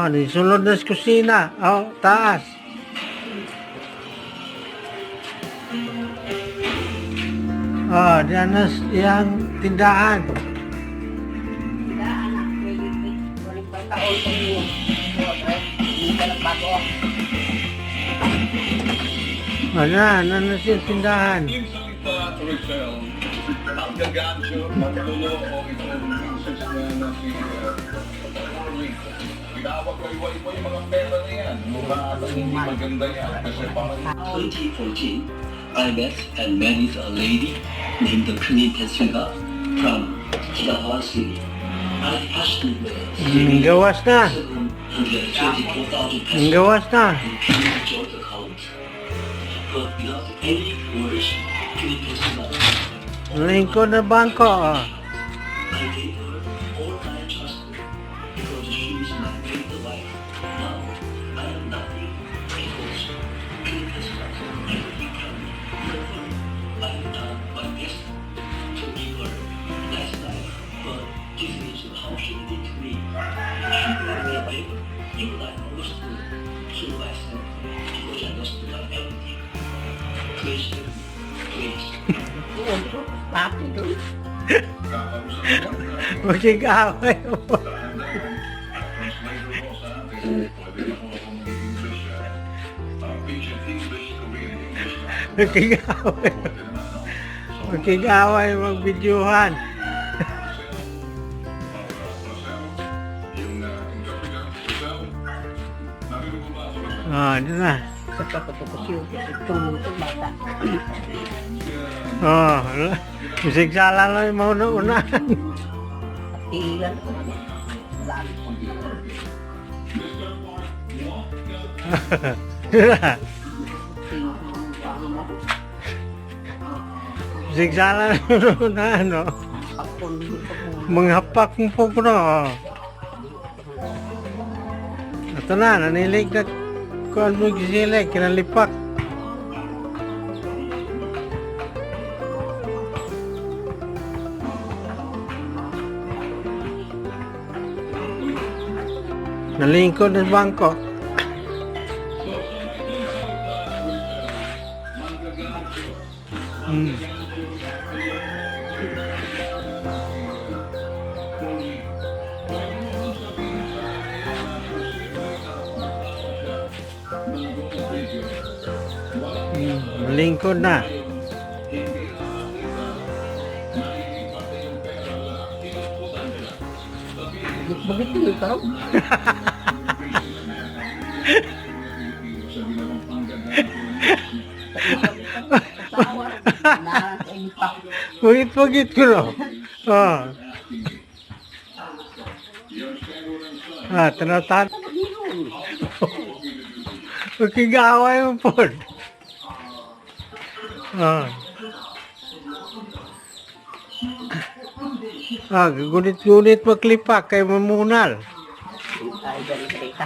di sulod na sa kusina. Oh, taas. Oh, diyan na yung tindahan. Oh, na siya tindahan. Ang gagancho, matulo o itong princess na si tinawag ko iwa-iwa yung mga pera na yan. Mukha atang hindi maganda yan. Kasi parang 2014, I met and married a lady named Queen Tetsuga from Kinahawa City. I asked her Gawas na. 724,000 pesos Gawas na. in pure joint account. But without any words, Queen Tetsuga, Lingkod na bangko. Oh. I gave her all I trusted because she is my great wife. Now, I am nothing because Queen Tetsuga everything from me. Therefore, I have done my best to give her a nice life. But this is how she did to me. She brought me a paper. You and I understood. So I said, because I understood everything. Please, please. Papi doon. Magigaway mo. translator ko sa atin. Pwede na ako mag-English. Ancient English, Korean English. Magigaway. Pwede naman, no? So, Magigaway magbidyuhan. yung gabi-gabi sa narinig ko ba ako na Oh, dyan na. Tulong ito bata. Oh, musiksala lang yung mauna-unahan. Ilan ko. Lalo ko. Musiksala lang yung mauna-unahan, no? Pakon dito po. Manghapak mo po ko, no? Ito na, nanilig na kuhan mo gisilig, kinalipak. Nalingkod ng bangko. Hmm. Nalingkod na. Bakit tuloy ka raw? Tawa. Nakakaipak. Pagit-pagit ko, no? Oh. Ah, tinatan. Magkigaway mo po. Ah. Ah, gunit-gunit maklipak kay mamunal. Ay, dali ka.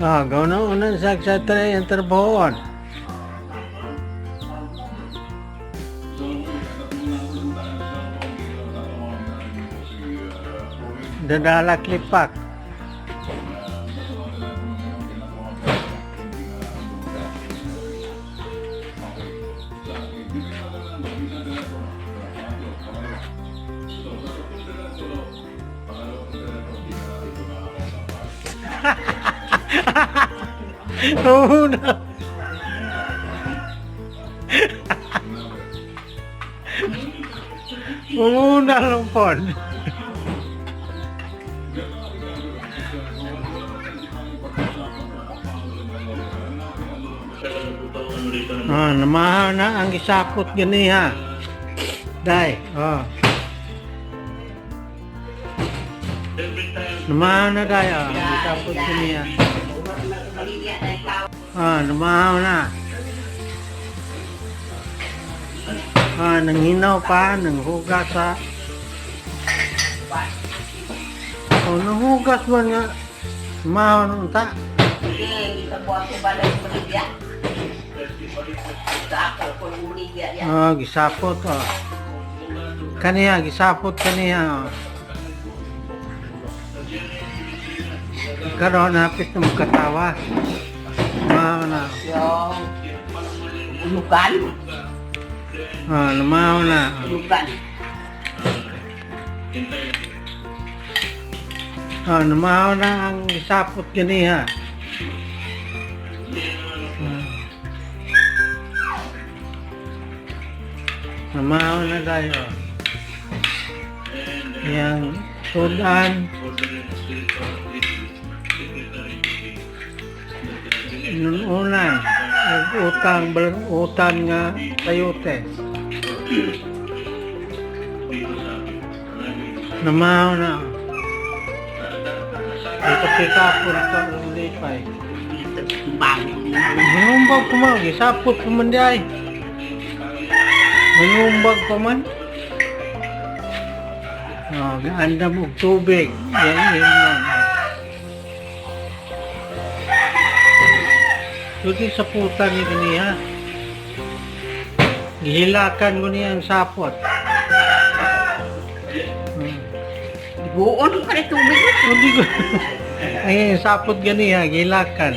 Ah, gawin sa ang trabahoan. Dadala klipak. Una. Una lang po. Ah, namahaw na ang isapot ganiha. Day, oh. Namahaw na day, oh. Ang isapot ganiha. Ah, namahaw na. Ah, nanghinaw pa, nanghugas sa. Oh, nanghugas man nga. Namahaw na unta. Hindi ka buwan ko balay sa Bolivia. Sa ako ko ng Bolivia yan. Ah, gisapot, oh. Kaniya, gisapot kaniya. Karoon napit na magkatawa. Lumaw na. Yung ulukan. Lumaw na. Ulukan. Lumaw na ang gisapot kaniya. Lumaw na tayo. Yang sudan. Inunan. Utang nga sayote. Lumaw na. Ito pikapon ka ng lipay. Manumbag ko man, gisapot ko man di ay. Manumbag ko man. Gaanda mo tubig. Yan man. Tuti sa puta ni niya. Gihilakan mo niya ang sapot. Buon ka na tubig. Hindi ko. Ay, sapot ganiya, gihilakan.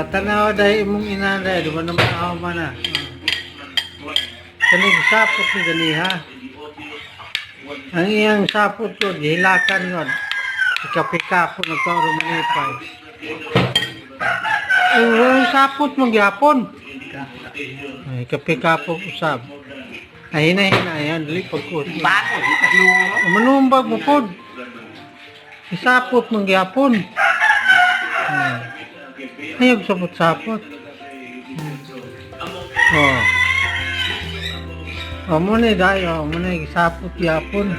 Tanawa dahil imong inanday, di ba naman ako man na? Kanig sapot ni ganiha. Ang iyang sapot ko, gihilakan yun. Ika-pika po nagkaroon manipay. Ang sapot mong gyapon. Ika-pika po usab. Ay, hina-hina yan, dali pagkut. Bakit? Manumbag mo po. Isapot mong gyapon. Ayog sapot-sapot. Muna dayo, muna gisapot yapon.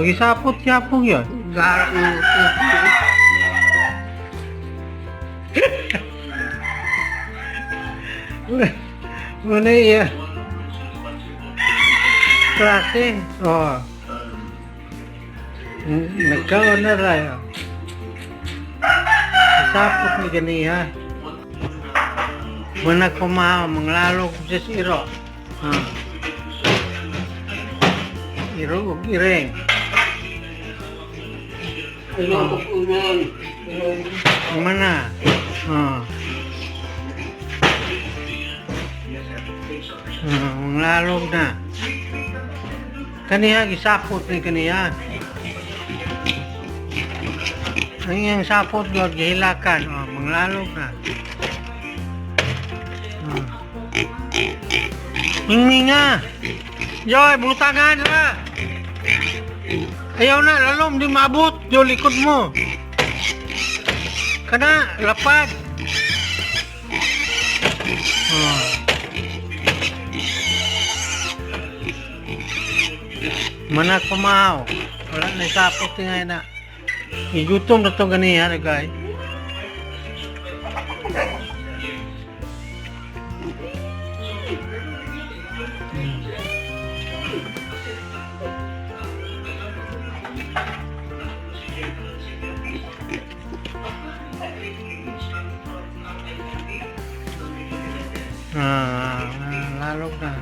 Gisapot yapon yun. Garang ng tubig. Muna iya. Klase. Nagkaon na rayo. Gisapot ni ganiha. Muna kumaw, manglalog sa siro. Iro ug ireng. Mana? Manglalog na. Kaniya, gisapot ni kaniya. Ang iyang sapot yun, gihilakan. Manglalog na. Hinga. Joy, butangan na. Ayaw na, lalom, di maabot. Yo, likod mo. Kana, lapad. Mana kumaw. Wala na isapot nga na. Igutom na ito ganihan, guys.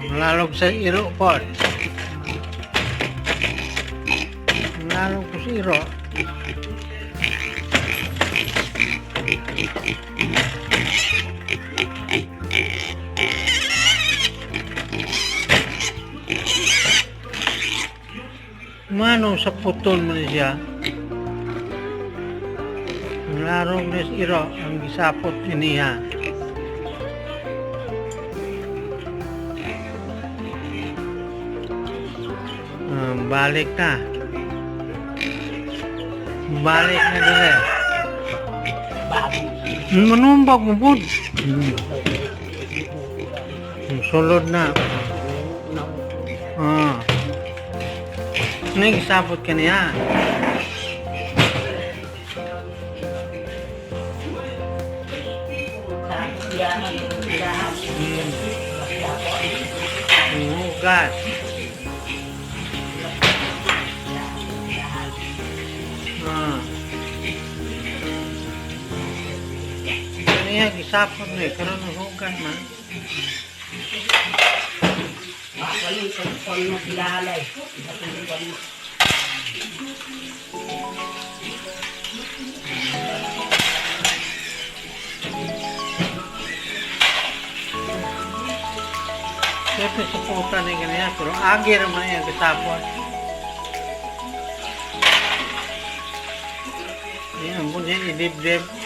Malalog sa iro po. Malalog po sa iro. Mano sa putol mo siya. Malalog na sa iro ang gisapot niya. Balik na. Balik na dili. Manumbag mo po. Sulod na. Nagisapot ka niya. Hugas. niya, gisapon na eh. Karoon ng hugan man. Wali sa kon mo pilahalay. Siyempre sa puta na ganyan. Pero agi naman niya, gisapon. Ayan, po niya, idibdib.